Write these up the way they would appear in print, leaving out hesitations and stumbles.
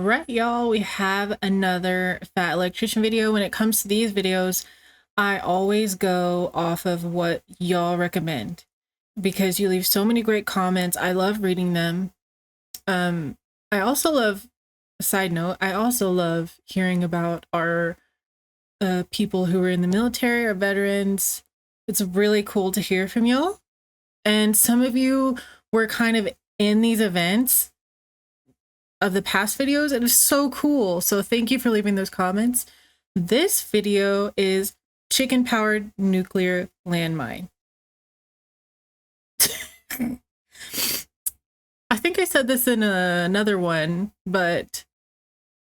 right, y'all, we have another Fat Electrician video. When it comes to these videos, I always go off of what y'all recommend because you leave so many great comments. I love reading them. I also love, side note, I also love hearing about our people who are in the military or veterans. It's really cool to hear from y'all. And some of you were kind of in these events of the past videos. It is so cool. So thank you for leaving those comments. This video is chicken powered nuclear landmine. I think I said this in another one, but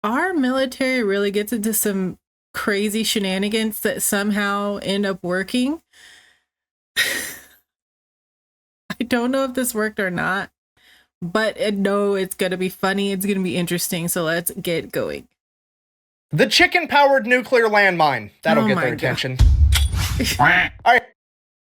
our military really gets into some crazy shenanigans that somehow end up working. I don't know if this worked or not, but I know it's going to be funny. It's going to be interesting. So let's get going. The chicken-powered nuclear landmine. That'll get their attention. All right.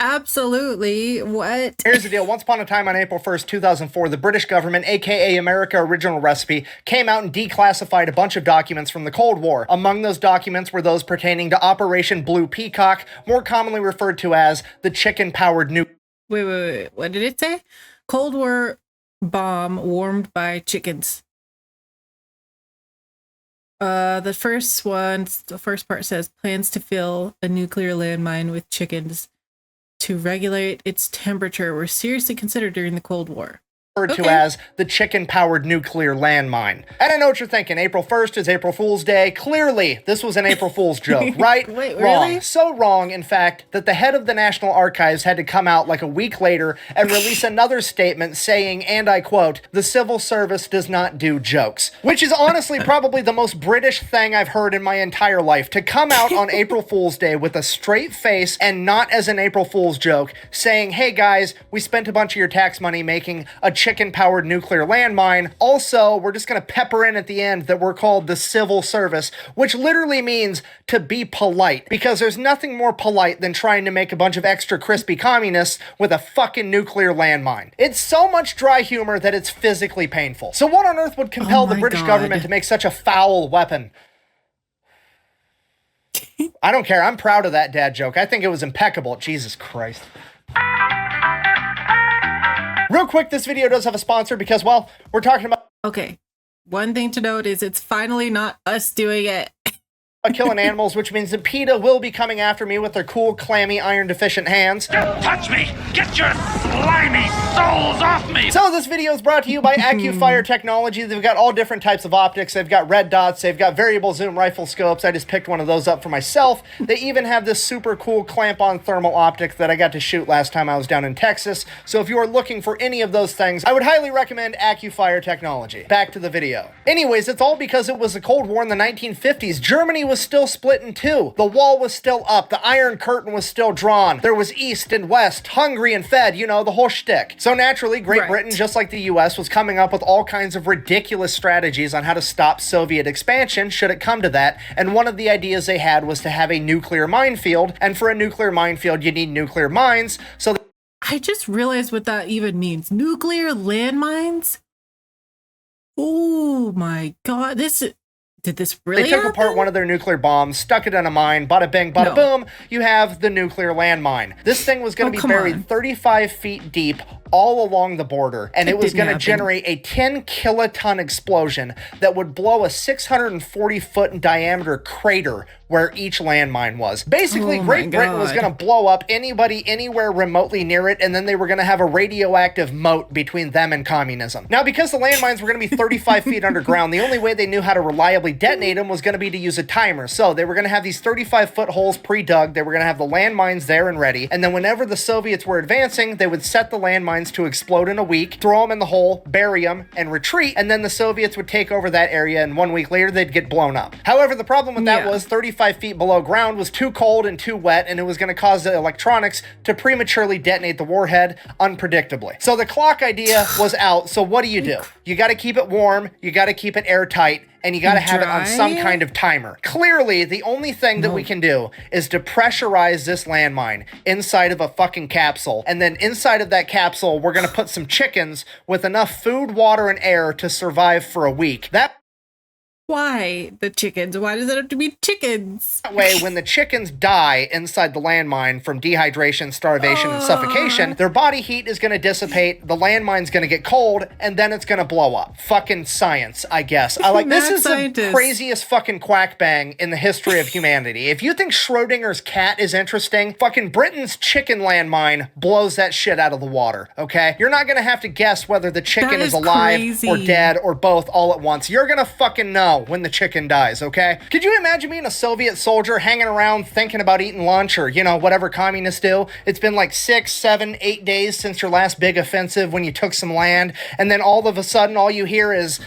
Absolutely. What? Here's the deal. Once upon a time on April 1st, 2004, the British government, aka America Original Recipe, came out and declassified a bunch of documents from the Cold War. Among those documents were those pertaining to Operation Blue Peacock, more commonly referred to as the chicken-powered nuke. Wait. What did it say? Cold War bomb warmed by chickens. The first part says plans to fill a nuclear landmine with chickens to regulate its temperature were seriously considered during the Cold War. Referred to as the chicken-powered nuclear landmine. And I know what you're thinking. April 1st is April Fool's Day. Clearly, this was an April Fool's joke, right? Wait, wrong. Really? So wrong, in fact, that the head of the National Archives had to come out like a week later and release another statement saying, and I quote, "The civil service does not do jokes." Which is honestly probably the most British thing I've heard in my entire life. To come out on April Fool's Day with a straight face and not as an April Fool's joke, saying, hey guys, we spent a bunch of your tax money making a chicken-powered nuclear landmine. Also, we're just going to pepper in at the end that we're called the civil service, which literally means to be polite, because there's nothing more polite than trying to make a bunch of extra crispy communists with a fucking nuclear landmine. It's so much dry humor that it's physically painful. So what on earth would compel the British government to make such a foul weapon? I don't care. I'm proud of that dad joke. I think it was impeccable. Jesus Christ. Real quick, this video does have a sponsor because, well, we're talking about... Okay, one thing to note is it's finally not us doing it. Killing animals, which means that PETA will be coming after me with their cool, clammy, iron-deficient hands. Don't touch me! Get your slimy souls off me! So this video is brought to you by AccuFire Technology. They've got all different types of optics. They've got red dots. They've got variable zoom rifle scopes. I just picked one of those up for myself. They even have this super cool clamp-on thermal optic that I got to shoot last time I was down in Texas. So if you are looking for any of those things, I would highly recommend AccuFire Technology. Back to the video. Anyways, it's all because it was the Cold War in the 1950s. Germany was still split in two. The wall was still up. The Iron Curtain was still drawn. There was East and West, hungry and fed, you know, the whole shtick. So naturally, Great Britain, just like the US, was coming up with all kinds of ridiculous strategies on how to stop Soviet expansion should it come to that. And one of the ideas they had was to have a nuclear minefield. And for a nuclear minefield, you need nuclear mines. So I just realized what that even means. Nuclear landmines? Oh my God. Did this really They took happen? apart one of their nuclear bombs, stuck it in a mine, bada bing, bada boom, you have the nuclear landmine. This thing was going to be buried 35 feet deep all along the border, and it was going to generate a 10 kiloton explosion that would blow a 640 foot in diameter crater where each landmine was. Basically, Great Britain was going to blow up anybody anywhere remotely near it, and then they were going to have a radioactive moat between them and communism. Now, because the landmines were going to be 35 feet underground, the only way they knew how to reliably detonate them was going to be to use a timer. So they were going to have these 35-foot holes pre-dug. They were going to have the landmines there and ready. And then whenever the Soviets were advancing, they would set the landmines to explode in a week, throw them in the hole, bury them, and retreat. And then the Soviets would take over that area, and 1 week later, they'd get blown up. However, the problem with that was 35 feet below ground was too cold and too wet, and it was going to cause the electronics to prematurely detonate the warhead unpredictably. So the clock idea was out. So what do? You got to keep it warm. You got to keep it airtight. And you got to have it on some kind of timer. Clearly, the only thing that we can do is to pressurize this landmine inside of a fucking capsule. And then inside of that capsule, we're going to put some chickens with enough food, water, and air to survive for a week. That Why the chickens? Why does it have to be chickens? That way, when the chickens die inside the landmine from dehydration, starvation, and suffocation, their body heat is going to dissipate, the landmine's going to get cold, and then it's going to blow up. Fucking science, I guess. I like this is the craziest fucking quack bang in the history of humanity. If you think Schrodinger's cat is interesting, fucking Britain's chicken landmine blows that shit out of the water, okay? You're not going to have to guess whether the chicken is alive or dead or both all at once. You're going to fucking know when the chicken dies, okay? Could you imagine being a Soviet soldier hanging around thinking about eating lunch or, you know, whatever communists do? It's been like 6, 7, 8 days since your last big offensive when you took some land, and then all of a sudden all you hear is...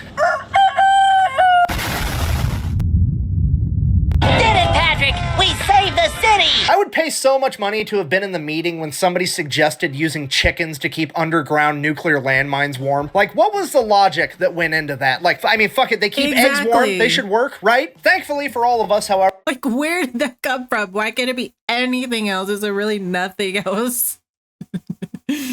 I would pay so much money to have been in the meeting when somebody suggested using chickens to keep underground nuclear landmines warm. Like, what was the logic that went into that? Like, I mean, fuck it, they keep eggs warm, they should work, right? Thankfully for all of us, however... Like, where did that come from? Why can't it be anything else? Is there really nothing else?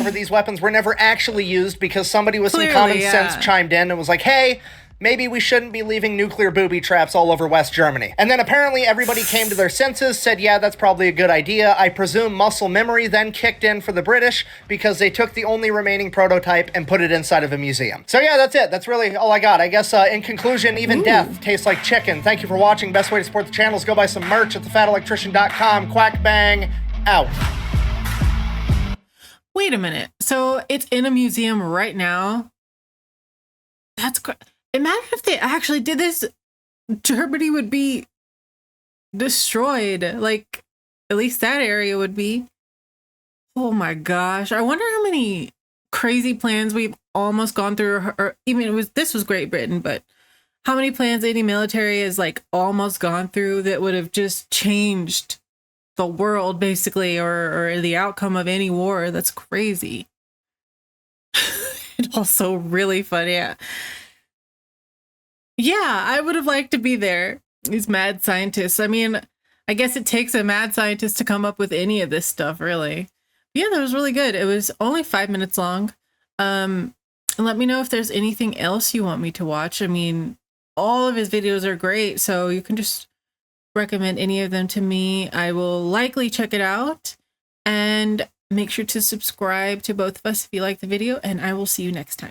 For these weapons were never actually used because somebody with some common sense chimed in and was like, hey... maybe we shouldn't be leaving nuclear booby traps all over West Germany. And then apparently everybody came to their senses, said, yeah, that's probably a good idea. I presume muscle memory then kicked in for the British because they took the only remaining prototype and put it inside of a museum. So yeah, that's it. That's really all I got. I guess in conclusion, even death tastes like chicken. Thank you for watching. Best way to support the channel is go buy some merch at thefatelectrician.com. Quack bang, out. Wait a minute. So it's in a museum right now? That's great. Imagine if they actually did this, Germany would be destroyed. Like, at least that area would be. Oh my gosh. I wonder how many crazy plans we've almost gone through, or even this was Great Britain, but how many plans any military has like almost gone through that would have just changed the world basically, or the outcome of any war. That's crazy. It's also really funny. Yeah, I would have liked to be there. These mad scientists. I mean, I guess it takes a mad scientist to come up with any of this stuff, really. Yeah, that was really good. It was only 5 minutes long. Let me know if there's anything else you want me to watch. I mean, all of his videos are great, so you can just recommend any of them to me. I will likely check it out. And make sure to subscribe to both of us if you like the video, and I will see you next time.